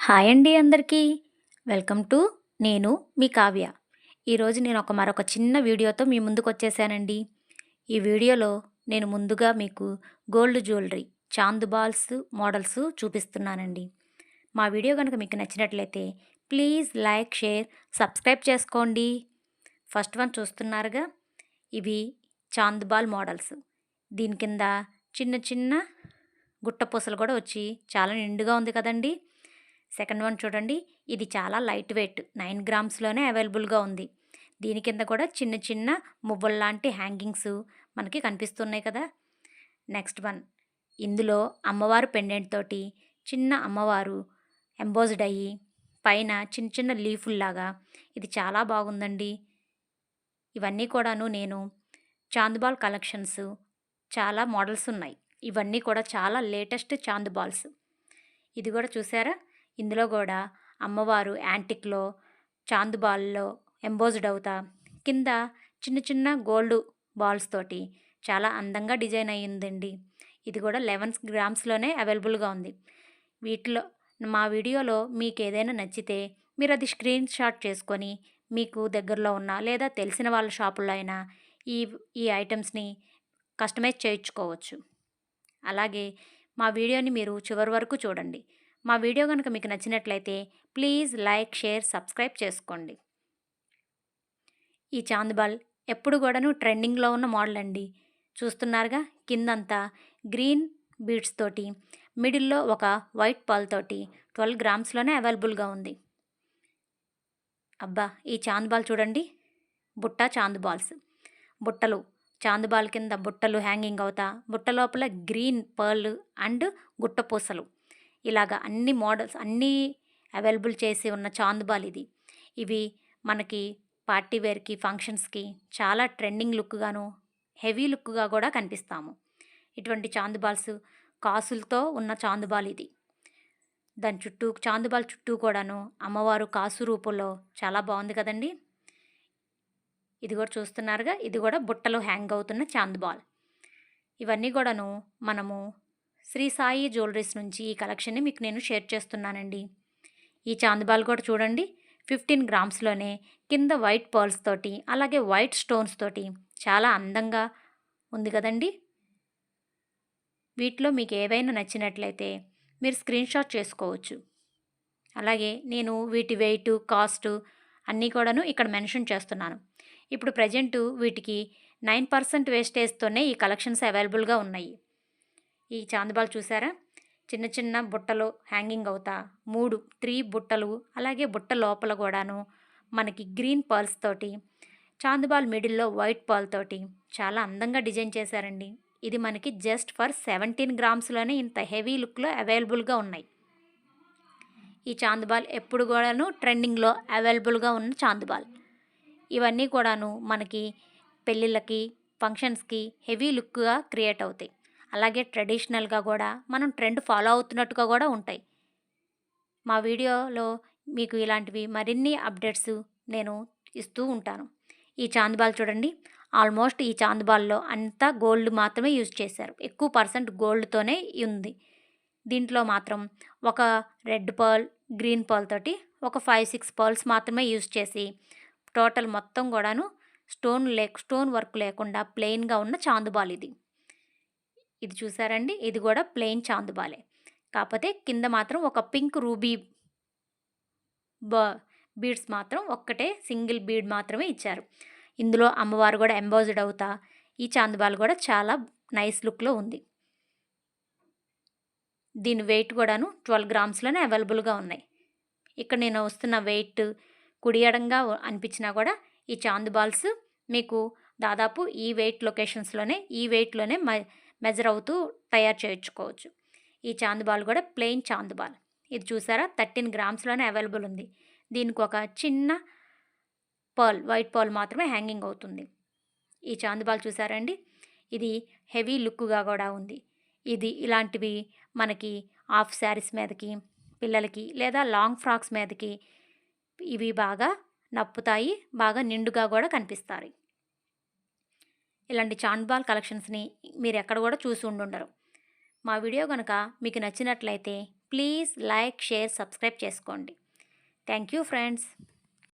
Hi అండి అందరికీ. Welcome to నేను మీ కావ్య. ఈరోజు నేను మరొక చిన్న వీడియోతో మీ ముందుకొచ్చేసానండి. ఈ వీడియోలో నేను ముందుగా మీకు gold jewellery, Chand balls models చూపిస్తున్నానండి. మా వీడియో కనుక మీకు నచ్చినట్లయితే ప్లీజ్ లైక్, షేర్, సబ్స్క్రైబ్ చేసుకోండి. ఫస్ట్ వన్ చూస్తున్నారుగా, ఇవి చాంద్ బాల్ మోడల్స్. దీని కింద చిన్న చిన్న గుట్ట పూసలు కూడా వచ్చి చాలా నిండుగా ఉంది కదండి. సెకండ్ వన్ చూడండి, ఇది చాలా లైట్ వెయిట్, 9 గ్రామ్స్లోనే అవైలబుల్గా ఉంది. దీని కింద కూడా చిన్న చిన్న మువ్వల్లాంటి హ్యాంగింగ్స్ మనకి కనిపిస్తున్నాయి కదా. నెక్స్ట్ వన్, ఇందులో అమ్మవారు పెండెంట్ తోటి చిన్న అమ్మవారు ఎంబోజ్డ్ అయ్యి పైన చిన్న చిన్న లీఫుల్లాగా, ఇది చాలా బాగుందండి. ఇవన్నీ కూడాను నేను చాంద్బాల్ కలెక్షన్స్, చాలా మోడల్స్ ఉన్నాయి. ఇవన్నీ కూడా చాలా లేటెస్ట్ చాంద్ బాల్స్. ఇది కూడా చూసారా, ఇందులో కూడా అమ్మవారు యాంటిక్లో చాంద్ బాల్లో ఎంబోజ్డ్ అవుతా కింద చిన్న చిన్న గోల్డ్ బాల్స్ తోటి చాలా అందంగా డిజైన్ అయ్యిందండి. ఇది కూడా 11 గ్రామ్స్లోనే అవైలబుల్గా ఉంది. వీటిలో మా వీడియోలో మీకు ఏదైనా నచ్చితే మీరు అది స్క్రీన్ షాట్ చేసుకొని మీకు దగ్గరలో ఉన్న లేదా తెలిసిన వాళ్ళ షాపుల్లో అయినా ఈ ఈ ఐటమ్స్ని కస్టమైజ్ చేయించుకోవచ్చు. అలాగే మా వీడియోని మీరు చివరి వరకు చూడండి. మా వీడియో కనుక మీకు నచ్చినట్లయితే ప్లీజ్ లైక్, షేర్, సబ్స్క్రైబ్ చేసుకోండి. ఈ చాంద్బాల్ ఎప్పుడు కూడాను ట్రెండింగ్లో ఉన్న మోడల్ అండి. చూస్తున్నారుగా, కిందంతా గ్రీన్ బీడ్స్ తోటి, మిడిల్లో ఒక వైట్ పాల్ తోటి 12 గ్రామ్స్లోనే అవైలబుల్గా ఉంది. అబ్బా, ఈ చాంద్బాల్ చూడండి, బుట్ట చాంద్ బాల్స్. బుట్టలు చాందుబాల్ కింద బుట్టలు హ్యాంగింగ్ అవుతా, బుట్ట లోపల గ్రీన్ పర్ల్ అండ్ గుట్ట పూసలు, ఇలాగా అన్ని మోడల్స్ అన్నీ అవైలబుల్ చేసి ఉన్న చాందుబాల్ ఇది. ఇవి మనకి పార్టీ వేర్కి, ఫంక్షన్స్కి చాలా ట్రెండింగ్ లుక్గాను, హెవీ లుక్గా కూడా కనిపిస్తాము. ఇటువంటి చాందుబాల్స్ కాసులతో ఉన్న చాందుబాల్ ఇది. దాని చుట్టూ చాందుబాల్ చుట్టూ కూడాను అమ్మవారు కాసు రూపంలో చాలా బాగుంది కదండి. ఇది కూడా చూస్తున్నారుగా, ఇది కూడా బుట్టలో హ్యాంగ్ అవుతున్న చాంద్ బాల్. ఇవన్నీ కూడాను మనము శ్రీ సాయి జ్యువెలరీస్ నుంచి ఈ కలెక్షన్ని మీకు నేను షేర్ చేస్తున్నానండి. ఈ చాంద్ బాల్ కూడా చూడండి, 15 గ్రామ్స్లోనే కింద వైట్ పర్ల్స్ తోటి అలాగే వైట్ స్టోన్స్ తోటి చాలా అందంగా ఉంది కదండి. వీటిలో మీకు ఏవైనా నచ్చినట్లయితే మీరు స్క్రీన్ షాట్ చేసుకోవచ్చు. అలాగే నేను వీటి వెయిట్, కాస్ట్ అన్నీ కూడాను ఇక్కడ మెన్షన్ చేస్తున్నాను. ఇప్పుడు ప్రజెంటు వీటికి 9% వేస్టేజ్తోనే ఈ కలెక్షన్స్ అవైలబుల్గా ఉన్నాయి. ఈ చాందబాల్ చూసారా, చిన్న చిన్న బుట్టలు హ్యాంగింగ్ అవుతా 3 బుట్టలు, అలాగే బుట్ట లోపల కూడాను మనకి గ్రీన్ పర్ల్స్ తోటి, చాందబాల్ మిడిల్లో వైట్ పర్ల్ తోటి చాలా అందంగా డిజైన్ చేశారండి. ఇది మనకి జస్ట్ ఫర్ 17 గ్రామ్స్లోనే ఇంత హెవీ లుక్లో అవైలబుల్గా ఉన్నాయి. ఈ చాందబాల్ ఎప్పుడు కూడాను ట్రెండింగ్లో అవైలబుల్గా ఉన్న చాందబాల్. ఇవన్నీ కూడాను మనకి పెళ్ళిళ్ళకి, ఫంక్షన్స్కి హెవీ లుక్గా క్రియేట్ అవుతాయి. అలాగే ట్రెడిషనల్గా కూడా మనం ట్రెండ్ ఫాలో అవుతున్నట్టుగా కూడా ఉంటాయి. మా వీడియోలో మీకు ఇలాంటివి మరిన్ని అప్డేట్స్ నేను ఇస్తూ ఉంటాను. ఈ చాందబాల్ చూడండి, ఆల్మోస్ట్ ఈ చాందబాల్లో అంతా గోల్డ్ మాత్రమే యూజ్ చేశారు. ఎక్కువ పర్సెంట్ గోల్డ్తోనే ఉంది. దీంట్లో మాత్రం ఒక రెడ్ పర్ల్, గ్రీన్ పర్ల్ తోటి ఒక 5-6 పర్ల్స్ మాత్రమే యూజ్ చేసి టోటల్ మొత్తం కూడాను స్టోన్ వర్క్ లేకుండా ప్లెయిన్గా ఉన్న చాందుబాల్ ఇది. ఇది చూసారండి, ఇది కూడా ప్లెయిన్ చాందుబాలే, కాకపోతే కింద మాత్రం ఒక పింక్ రూబీ బీడ్స్ మాత్రం ఒక్కటే సింగిల్ బీడ్ మాత్రమే ఇచ్చారు. ఇందులో అమ్మవారు కూడా ఎంబోజ్డ్ అవుతా ఈ చాందుబాల్ కూడా చాలా నైస్ లుక్లో ఉంది. దీని వెయిట్ కూడాను 12 గ్రామ్స్లోనే అవైలబుల్గా ఉన్నాయి. ఇక్కడ నేను వస్తున్న వెయిట్ కుడియడంగా అనిపించినా కూడా ఈ చాంద్ బాల్స్ మీకు దాదాపు ఈ వెయిట్లోనే మెజర్ అవుతూ తయారు చేయించుకోవచ్చు. ఈ చాంద్ బాల్ కూడా ప్లెయిన్ చాంద్ బాల్. ఇది చూసారా, 13 గ్రామ్స్లోనే అవైలబుల్ ఉంది. దీనికి ఒక చిన్న వైట్ పర్ల్ మాత్రమే హ్యాంగింగ్ అవుతుంది. ఈ చాంద్ బాల్ చూసారండి, ఇది హెవీ లుక్గా కూడా ఉంది. ఇది ఇలాంటివి మనకి హాఫ్ శారీస్ మీదకి, పిల్లలకి లేదా లాంగ్ ఫ్రాక్స్ మీదకి ఇవి బాగా నప్పుతాయి, బాగా నిండుగా కూడా కనిపిస్తాయి. ఇలాంటి చాంద్బాల్ కలెక్షన్స్ని మీరు ఎక్కడ కూడా చూసి ఉండుండరు. మా వీడియో కనుక మీకు నచ్చినట్లయితే ప్లీజ్ లైక్, షేర్, సబ్స్క్రైబ్ చేసుకోండి. Thank you friends.